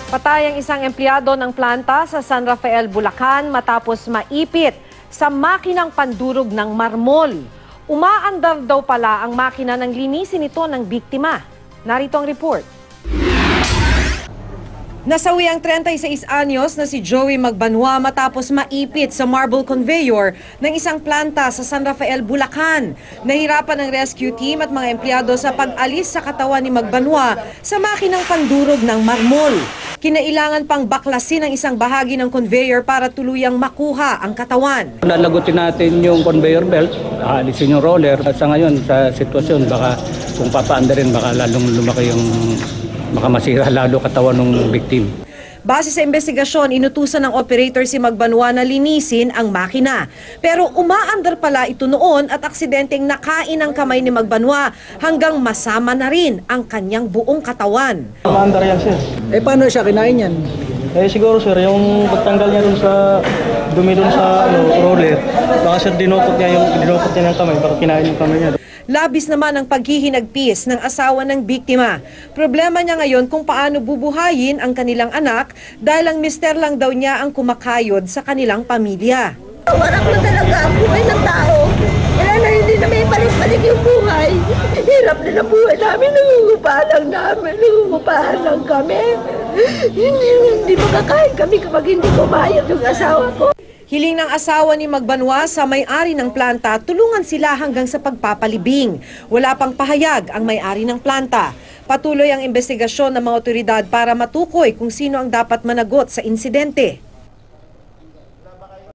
Patay ang isang empleyado ng planta sa San Rafael, Bulacan matapos maipit sa makinang pandurog ng marmol. Umaandar daw pala ang makina ng linisin ito ng biktima. Narito ang report. Nasawi ang 36 anyos na si Joey Magbanwa matapos maipit sa marble conveyor ng isang planta sa San Rafael, Bulacan. Nahirapan ang rescue team at mga empleyado sa pag-alis sa katawan ni Magbanwa sa makinang pandurog ng marmol. Kinailangan pang baklasin ang isang bahagi ng conveyor para tuluyang makuha ang katawan. Lalagutin natin yung conveyor belt, alisin yung roller. Sa ngayon, sa sitwasyon, baka kung papaandarin, baka lalong lumaki yung baka masira lalo katawan ng victim. Base sa investigasyon, inutusan ng operator si Magbanwa na linisin ang makina. Pero umaandar pala ito noon at aksidenteng nakain ang kamay ni Magbanwa hanggang masama na rin ang kanyang buong katawan. Umaandar yan, sir. Paano siya kinain yan? Siguro, sir, yung pagtanggal niya dun sa dumi dun sa roller, baka sir dinukot niya ng kamay, baka kinain yung kamay niya. Labis naman ang paghihinagpis ng asawa ng biktima. Problema niya ngayon kung paano bubuhayin ang kanilang anak dahil ang mister lang daw niya ang kumakayod sa kanilang pamilya. Warak na talaga ang buhay ng tao. Kaya na hindi na may balik-balik yung buhay. Hirap na ang buhay namin, nangungupahan lang kami. Hindi makakain kami kapag hindi kumayod yung asawa ko. Hiling ng asawa ni Magbanwa sa may-ari ng planta, tulungan sila hanggang sa pagpapalibing. Wala pang pahayag ang may-ari ng planta. Patuloy ang investigasyon ng mga otoridad para matukoy kung sino ang dapat managot sa insidente.